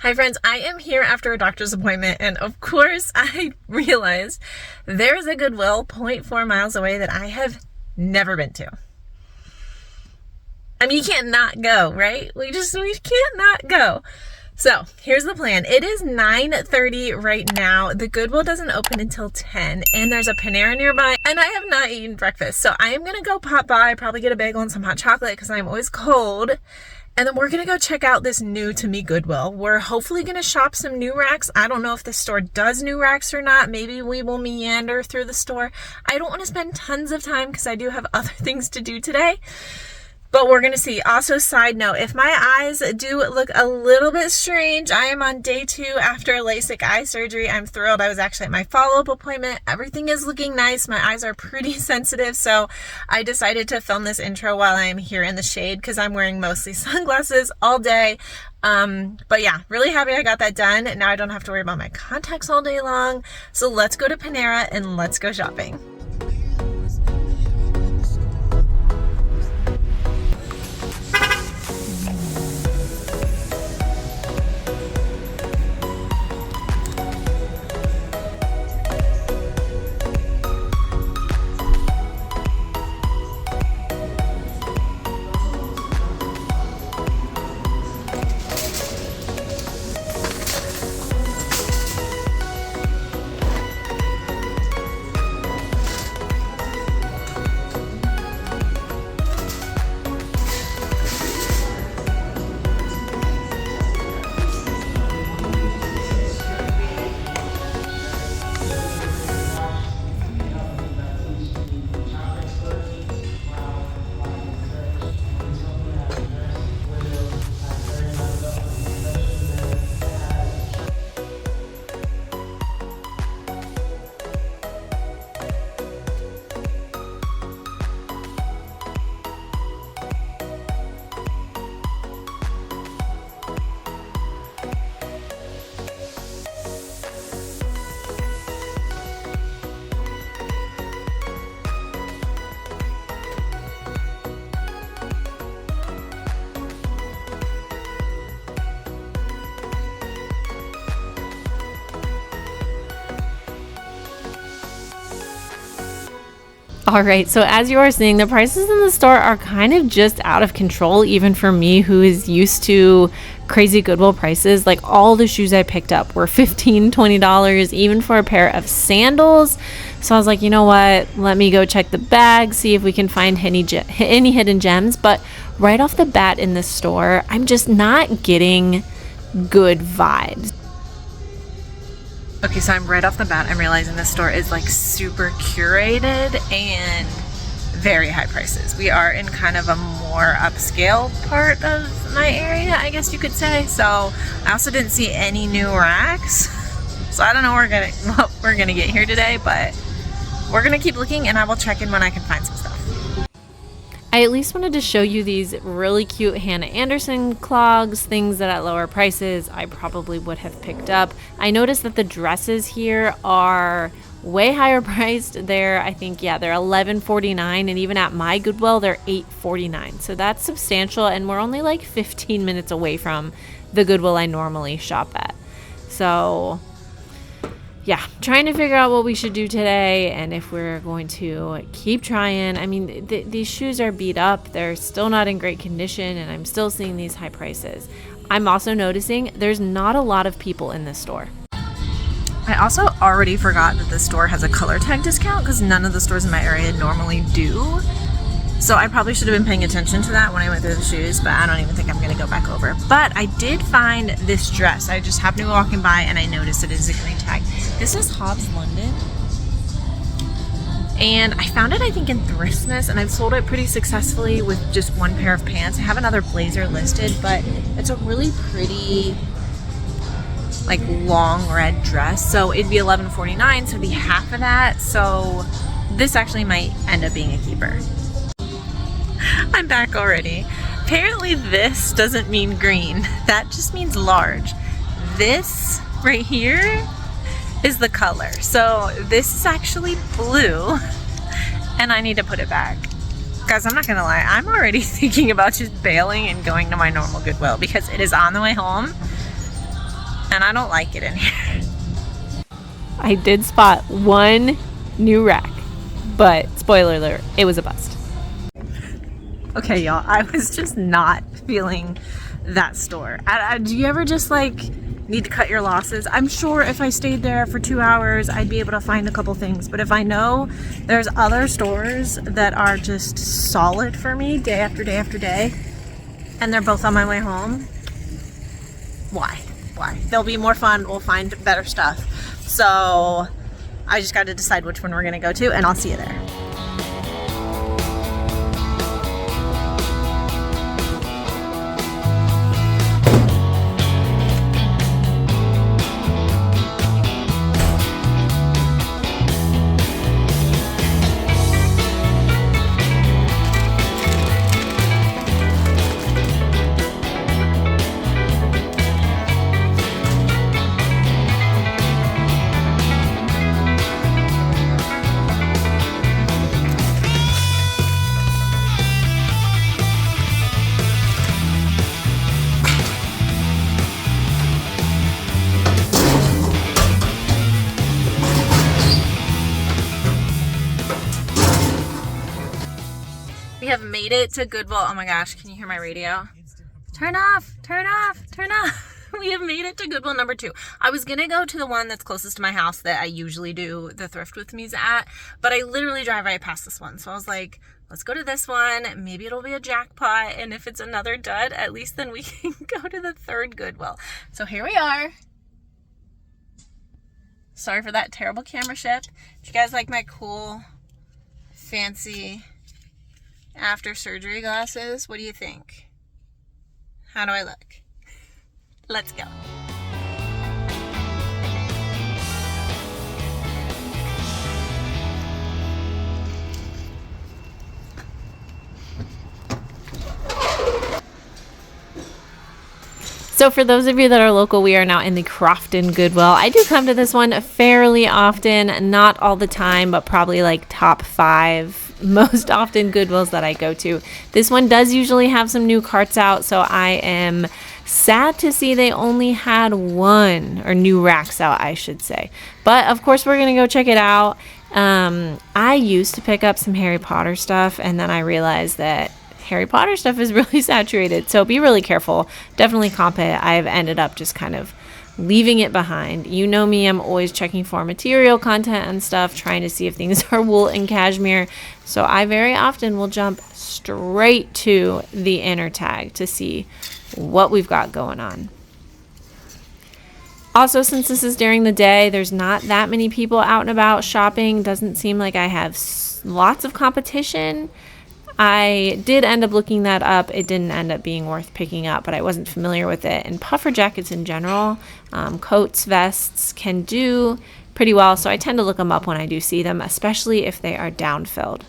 Hi friends, I am here after a doctor's appointment, and of course I realized there's a Goodwill 0.4 miles away that I have never been to. I mean, you can't not go, right? We can't not go. So here's the plan. It is 9:30 right now. The Goodwill doesn't open until 10, and there's a Panera nearby, and I have not eaten breakfast. So I am gonna go pop by, probably get a bagel and some hot chocolate because I'm always cold. And then we're gonna go check out this new to me Goodwill. We're hopefully gonna shop some new racks. I don't know if the store does new racks or not. Maybe we will meander through the store. I don't wanna spend tons of time because I do have other things to do today. But we're gonna see. Also, side note, if my eyes do look a little bit strange, I am on day 2 after LASIK eye surgery. I'm thrilled. I was actually at my follow-up appointment. Everything is looking nice. My eyes are pretty sensitive, so I decided to film this intro while I'm here in the shade because I'm wearing mostly sunglasses all day. But yeah, really happy I got that done. Now I don't have to worry about my contacts all day long. So let's go to Panera and let's go shopping. All right, so as you are seeing, the prices in the store are kind of just out of control, even for me who is used to crazy Goodwill prices. Like, all the shoes I picked up were $15, $20, even for a pair of sandals. So I was like, you know what, let me go check the bag, see if we can find any hidden gems. But right off the bat in this store, I'm just not getting good vibes. Okay, so I'm right off the bat, I'm realizing this store is like super curated and very high prices. We are in kind of a more upscale part of my area, I guess you could say. So I also didn't see any new racks. So I don't know what we're gonna get here today, but we're gonna keep looking and I will check in when I can find some stuff. I at least wanted to show you these really cute Hannah Anderson clogs, things that at lower prices I probably would have picked up. I noticed that the dresses here are way higher priced. They're, I think, yeah, they're $11.49, and even at my Goodwill, they're $8.49. So that's substantial, and we're only like 15 minutes away from the Goodwill I normally shop at. So yeah, trying to figure out what we should do today and if we're going to keep trying. I mean, these shoes are beat up. They're still not in great condition, and I'm still seeing these high prices. I'm also noticing there's not a lot of people in this store. I also already forgot that the store has a color tag discount because none of the stores in my area normally do. So I probably should have been paying attention to that when I went through the shoes, but I don't even think I'm going to go back over. But I did find this dress. I just happened to be walking by and I noticed it is a green tag. This is Hobbs London. And I found it, I think, in Thriftmas, and I've sold it pretty successfully with just one pair of pants. I have another blazer listed, but it's a really pretty, like, long red dress. So it'd be $11.49, so it'd be half of that. So this actually might end up being a keeper. I'm back already. Apparently this doesn't mean green. That just means large. This right here is the color. So this is actually blue and I need to put it back. Guys, I'm not gonna lie, I'm already thinking about just bailing and going to my normal Goodwill because it is on the way home and I don't like it in here. I did spot one new rack, but spoiler alert, it was a bust. Okay, y'all, I was just not feeling that store. Do you ever just like need to cut your losses? I'm sure if I stayed there for 2 hours, I'd be able to find a couple things. But if I know there's other stores that are just solid for me day after day after day, and they're both on my way home, why? They'll be more fun. We'll find better stuff. So I just got to decide which one we're going to go to, and I'll see you there. We have made it to Goodwill. Oh my gosh, can you hear my radio? Turn off. We have made it to Goodwill number 2. I was gonna go to the one that's closest to my house that I usually do the thrift with me's at, but I literally drive right past this one. So I was like, let's go to this one. Maybe it'll be a jackpot. And if it's another dud, at least then we can go to the 3rd Goodwill. So here we are. Sorry for that terrible camera shift. Do you guys like my cool, fancy after surgery glasses? What do you think? How do I look? Let's go. So for those of you that are local, we are now in the Crofton Goodwill. I do come to this one fairly often, not all the time, but probably like top 5 most often Goodwills that I go to. This one does usually have some new carts out, so I am sad to see they only had one, or new racks out, I should say. But of course we're gonna go check it out. I used to pick up some Harry Potter stuff, and then I realized that Harry Potter stuff is really saturated, so be really careful. Definitely comp it. I've ended up just kind of leaving it behind. You know me, I'm always checking for material content and stuff, trying to see if things are wool and cashmere. So I very often will jump straight to the inner tag to see what we've got going on. Also, since this is during the day, there's not that many people out and about shopping. Doesn't seem like I have lots of competition. I did end up looking that up. It didn't end up being worth picking up, but I wasn't familiar with it. And puffer jackets in general, coats, vests can do pretty well. So I tend to look them up when I do see them, especially if they are down-filled.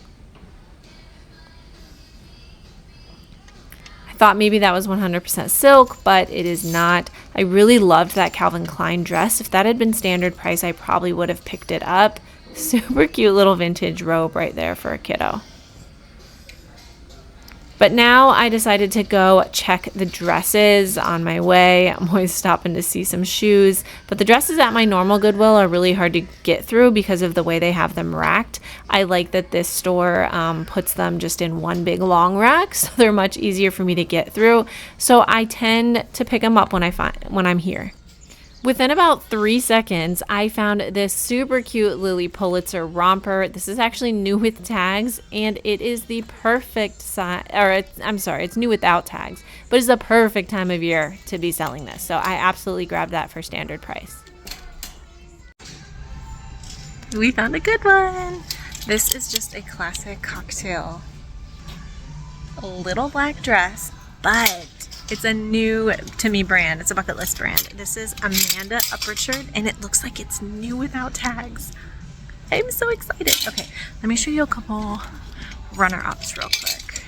I thought maybe that was 100% silk, but it is not. I really loved that Calvin Klein dress. If that had been standard price, I probably would have picked it up. Super cute little vintage robe right there for a kiddo. But now I decided to go check the dresses on my way. I'm always stopping to see some shoes. But the dresses at my normal Goodwill are really hard to get through because of the way they have them racked. I like that this store puts them just in one big long rack, so they're much easier for me to get through. So I tend to pick them up when I'm here. Within about 3 seconds, I found this super cute Lily Pulitzer romper. This is actually new with tags, and it is the perfect size, it's new without tags, but it's the perfect time of year to be selling this. So I absolutely grabbed that for standard price. We found a good one. This is just a classic cocktail. A little black dress, but it's a new to me brand. It's a bucket list brand. This is Amanda Upperchurd, and it looks like it's new without tags. I'm so excited. Okay, let me show you a couple runner-ups real quick.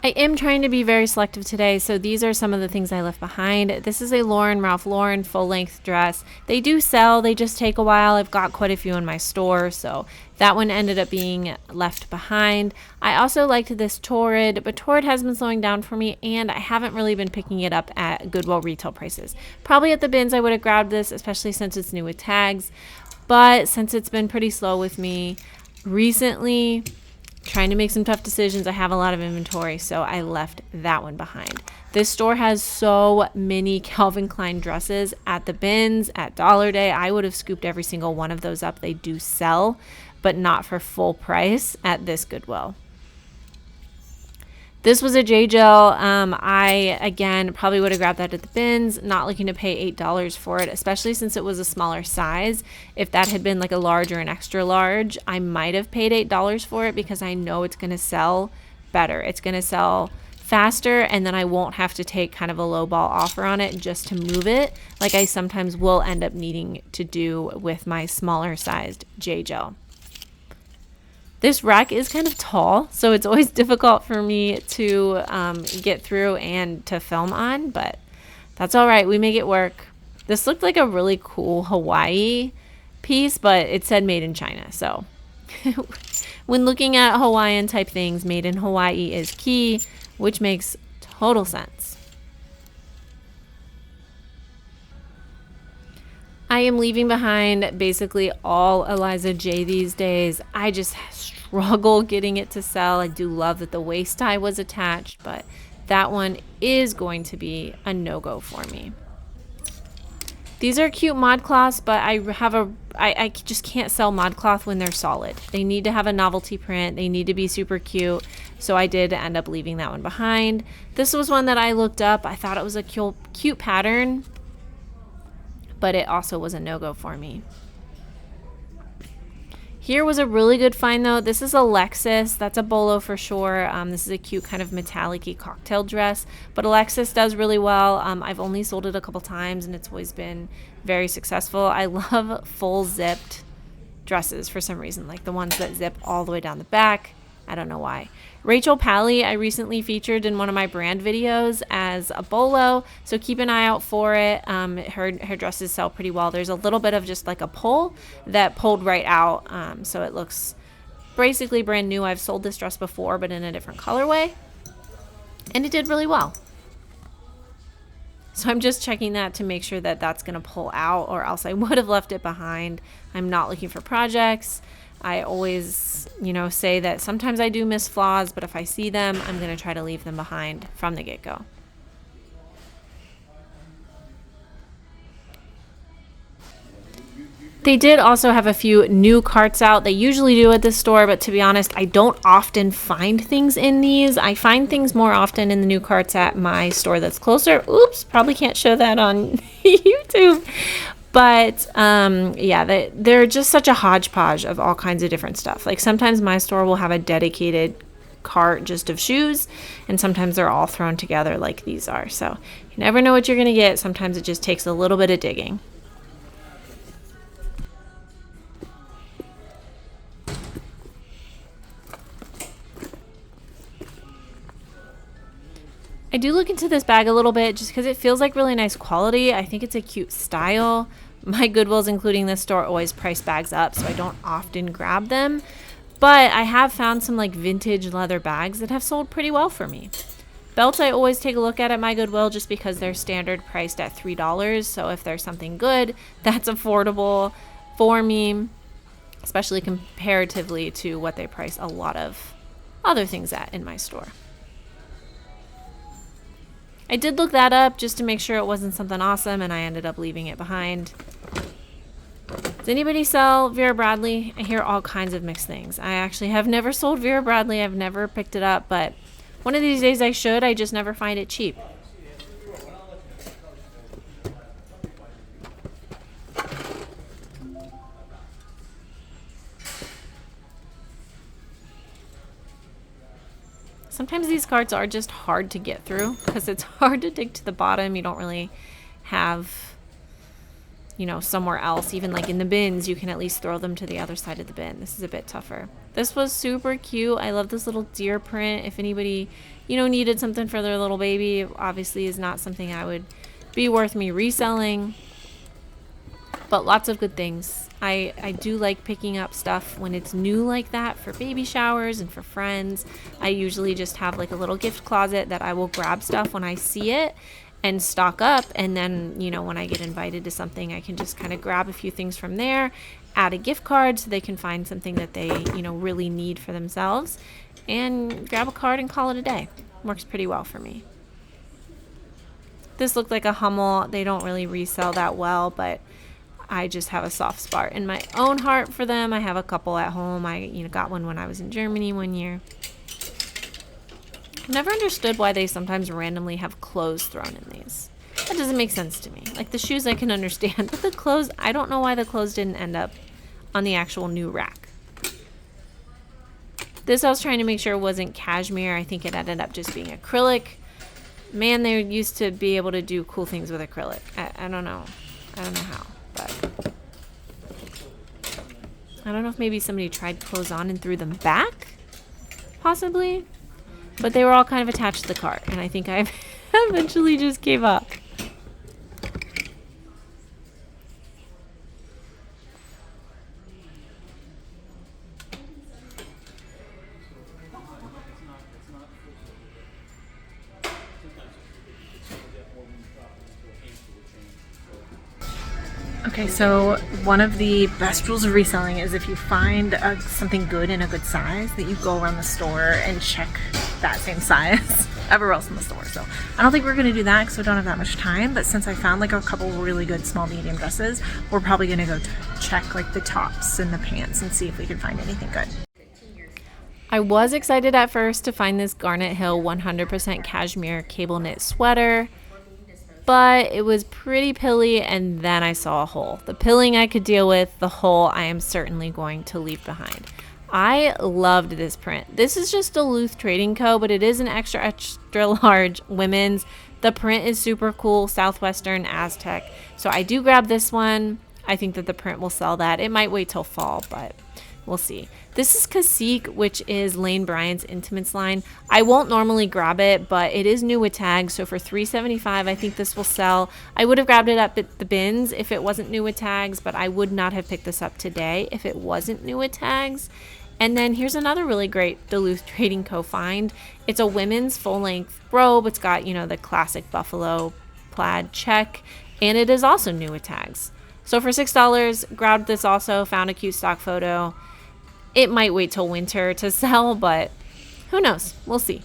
I am trying to be very selective today, so these are some of the things I left behind. This is a Ralph Lauren full-length dress. They do sell, they just take a while. I've got quite a few in my store, so that one ended up being left behind. I also liked this Torrid, but Torrid has been slowing down for me, and I haven't really been picking it up at Goodwill retail prices. Probably at the bins I would have grabbed this, especially since it's new with tags, but since it's been pretty slow with me recently, trying to make some tough decisions, I have a lot of inventory, so I left that one behind. This store has so many Calvin Klein dresses at the bins, at Dollar Day. I would have scooped every single one of those up. They do sell, but not for full price at this Goodwill. This was a J Gel. I, again, probably would have grabbed that at the bins, not looking to pay $8 for it, especially since it was a smaller size. If that had been like a large or an extra large, I might have paid $8 for it because I know it's going to sell better. It's going to sell faster, and then I won't have to take kind of a low ball offer on it just to move it, like I sometimes will end up needing to do with my smaller sized J Gel. This rack is kind of tall, so it's always difficult for me to get through and to film on, but that's all right. We make it work. This looked like a really cool Hawaii piece, but it said made in China. So when looking at Hawaiian type things, made in Hawaii is key, which makes total sense. I am leaving behind basically all Eliza J these days. I just struggle getting it to sell. I do love that the waist tie was attached, but that one is going to be a no-go for me. These are cute ModCloths, but I just can't sell ModCloth when they're solid. They need to have a novelty print. They need to be super cute. So I did end up leaving that one behind. This was one that I looked up. I thought it was a cute pattern, but it also was a no-go for me. Here was a really good find though. This is a Alexis. That's a bolo for sure. This is a cute kind of metallic-y cocktail dress, but Alexis does really well. I've only sold it a couple times and it's always been very successful. I love full zipped dresses for some reason, like the ones that zip all the way down the back. I don't know why. Rachel Pally, I recently featured in one of my brand videos as a bolo, so keep an eye out for it. Her dresses sell pretty well. There's a little bit of just like a pull that pulled right out, so it looks basically brand new. I've sold this dress before, but in a different colorway, and it did really well. So I'm just checking that to make sure that that's going to pull out, or else I would have left it behind. I'm not looking for projects. I always, say that sometimes I do miss flaws, but if I see them, I'm going to try to leave them behind from the get-go. They did also have a few new carts out. They usually do at this store, but to be honest, I don't often find things in these. I find things more often in the new carts at my store that's closer. Oops, probably can't show that on YouTube. But yeah, they're just such a hodgepodge of all kinds of different stuff. Like sometimes my store will have a dedicated cart just of shoes, and sometimes they're all thrown together like these are. So you never know what you're going to get. Sometimes it just takes a little bit of digging. I do look into this bag a little bit just because it feels like really nice quality. I think it's a cute style. My Goodwills, including this store, always price bags up, so I don't often grab them. But I have found some like vintage leather bags that have sold pretty well for me. Belts I always take a look at my Goodwill just because they're standard priced at $3. So if there's something good that's affordable for me, especially comparatively to what they price a lot of other things at in my store. I did look that up just to make sure it wasn't something awesome, and I ended up leaving it behind. Does anybody sell Vera Bradley? I hear all kinds of mixed things. I actually have never sold Vera Bradley. I've never picked it up, but one of these days I should. I just never find it cheap. Sometimes these carts are just hard to get through because it's hard to dig to the bottom. You don't really have, somewhere else. Even like in the bins, you can at least throw them to the other side of the bin. This is a bit tougher. This was super cute. I love this little deer print. If anybody, needed something for their little baby, obviously is not something I would be worth me reselling. But lots of good things. I do like picking up stuff when it's new like that for baby showers and for friends. I usually just have like a little gift closet that I will grab stuff when I see it and stock up. And then, when I get invited to something, I can just kind of grab a few things from there, add a gift card so they can find something that they, really need for themselves, and grab a card and call it a day. Works pretty well for me. This looked like a Hummel. They don't really resell that well, but I just have a soft spot in my own heart for them. I have a couple at home. I got one when I was in Germany one year. I've never understood why they sometimes randomly have clothes thrown in these. That doesn't make sense to me. Like the shoes I can understand, but the clothes, I don't know why the clothes didn't end up on the actual new rack. This I was trying to make sure wasn't cashmere. I think it ended up just being acrylic. Man, they used to be able to do cool things with acrylic. I don't know. I don't know how. But I don't know if maybe somebody tried clothes on and threw them back, possibly, but they were all kind of attached to the cart, and I think I eventually just gave up. Okay, so one of the best rules of reselling is if you find something good in a good size, that you go around the store and check that same size everywhere else in the store. So I don't think we're going to do that because we don't have that much time, but since I found like a couple really good small medium dresses, we're probably going to go check like the tops and the pants and see if we can find anything good. I was excited at first to find this Garnet Hill 100% cashmere cable knit sweater, but it was pretty pilly, and then I saw a hole. The pilling I could deal with, the hole I am certainly going to leave behind. I loved this print. This is just Duluth Trading Co., but it is an extra large women's. The print is super cool, Southwestern Aztec. So I do grab this one. I think that the print will sell that. It might wait till fall, but we'll see. This is Cacique, which is Lane Bryant's Intimates line. I won't normally grab it, but it is new with tags, so for $3.75, I think this will sell. I would have grabbed it up at the bins if it wasn't new with tags, but I would not have picked this up today if it wasn't new with tags. And then here's another really great Duluth Trading Co. find. It's a women's full-length robe. It's got, the classic buffalo plaid check, and it is also new with tags. So for $6, grabbed this also, found a cute stock photo. It might wait till winter to sell, but who knows? We'll see.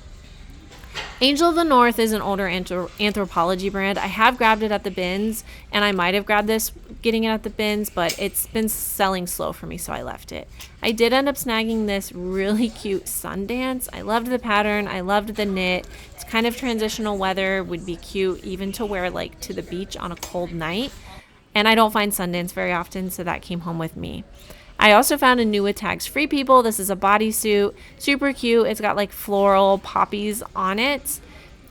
Angel of the North is an older anthropology brand. I have grabbed it at the bins, and I might have grabbed this getting it at the bins, but it's been selling slow for me, so I left it. I did end up snagging this really cute Sundance. I loved the pattern. I loved the knit. It's kind of transitional weather, would be cute even to wear like to the beach on a cold night. And I don't find Sundance very often, so that came home with me. I also found a new with tags Free People. This is a bodysuit, super cute. It's got like floral poppies on it.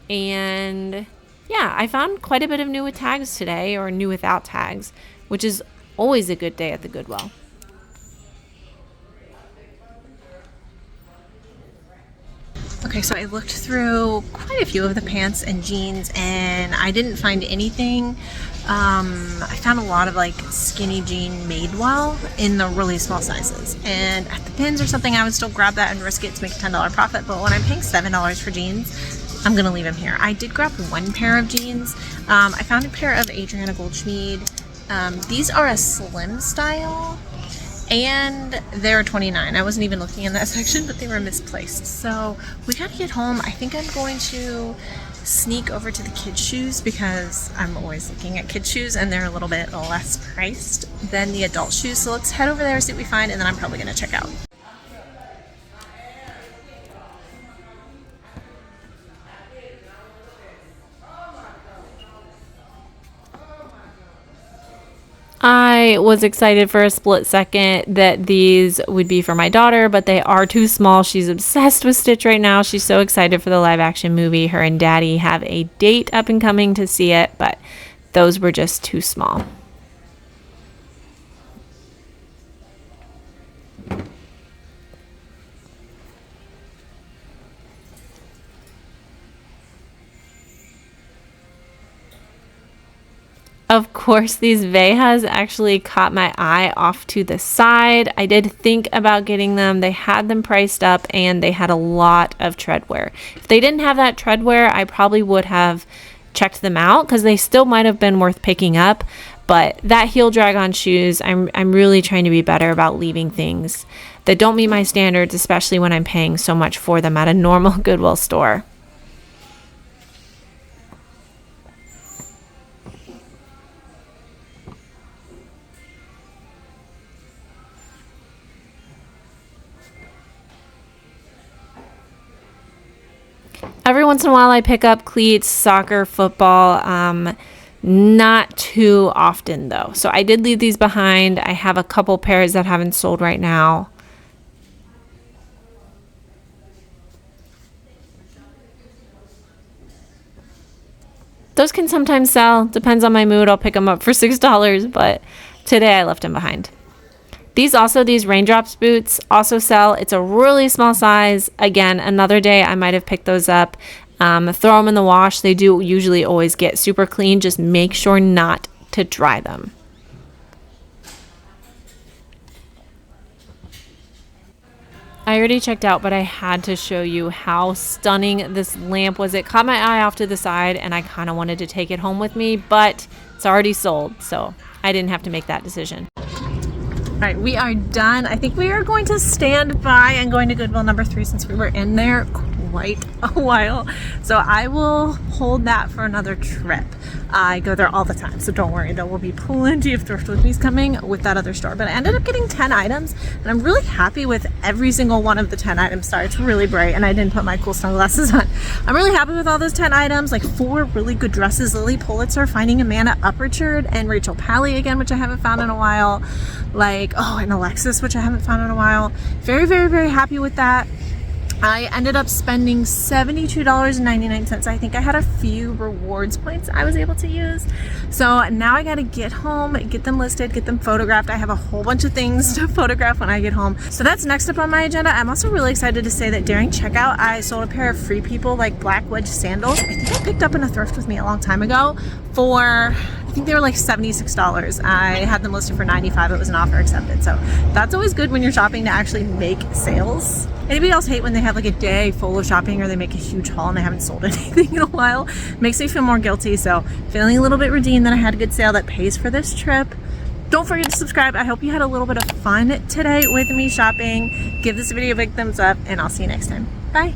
And yeah, I found quite a bit of new with tags today, or new without tags, which is always a good day at the Goodwill. Okay, so I looked through quite a few of the pants and jeans, and I didn't find anything. I found a lot of like skinny jean Madewell in the really small sizes, and at the bins or something I would still grab that and risk it to make a $10 profit, but when I'm paying $7 for jeans, I'm gonna leave them here. I did grab one pair of jeans. I found a pair of Adriana Goldschmied. These are a slim style, and they're $29. I wasn't even looking in that section, but they were misplaced. So we gotta get home. I think I'm going to sneak over to the kids' shoes because I'm always looking at kids' shoes and they're a little bit less priced than the adult shoes. So let's head over there, see what we find, and then I'm probably gonna check out. I was excited for a split second that these would be for my daughter, but they are too small. She's obsessed with Stitch right now. She's so excited for the live action movie. Her and Daddy have a date up and coming to see it, but those were just too small. Of course, these Vejas actually caught my eye off to the side. I did think about getting them. They had them priced up and they had a lot of treadwear. If they didn't have that treadwear, I probably would have checked them out because they still might have been worth picking up. But that heel drag on shoes, I'm really trying to be better about leaving things that don't meet my standards, especially when I'm paying so much for them at a normal Goodwill store. Every once in a while I pick up cleats, soccer, football, not too often though. So I did leave these behind. I have a couple pairs that haven't sold right now. Those can sometimes sell, depends on my mood. I'll pick them up for $6, but today I left them behind. These raindrops boots also sell. It's a really small size. Again, another day I might have picked those up. Throw them in the wash. They do usually always get super clean. Just make sure not to dry them. I already checked out, but I had to show you how stunning this lamp was. It caught my eye off to the side and I kind of wanted to take it home with me, but it's already sold, so I didn't have to make that decision. All right, we are done. I think we are going to stand by and going to Goodwill number 3 since we were in there quite a while. So I will hold that for another trip. I go there all the time, so don't worry. There will be plenty of Thrift With Me's coming with that other store. But I ended up getting 10 items, and I'm really happy with every single one of the 10 items. Sorry, it's really bright, and I didn't put my cool sunglasses on. I'm really happy with all those 10 items, like 4 really good dresses. Lily Pulitzer, Finding Amanda Upperchard, and Rachel Pally again, which I haven't found in a while. And Alexis, which I haven't found in a while. Very, very, very happy with that. I ended up spending $72.99. I think I had a few rewards points I was able to use. So now I gotta get home, get them listed, get them photographed. I have a whole bunch of things to photograph when I get home. So that's next up on my agenda. I'm also really excited to say that during checkout, I sold a pair of Free People black wedge sandals. I think I picked up in a Thrift With Me a long time ago for, I think they were $76. I had them listed for $95. It was an offer accepted. So that's always good when you're shopping to actually make sales. Anybody else hate when they have a day full of shopping or they make a huge haul and they haven't sold anything in a while? Makes me feel more guilty. So feeling a little bit redeemed that I had a good sale that pays for this trip. Don't forget to subscribe. I hope you had a little bit of fun today with me shopping. Give this video a big thumbs up and I'll see you next time. Bye.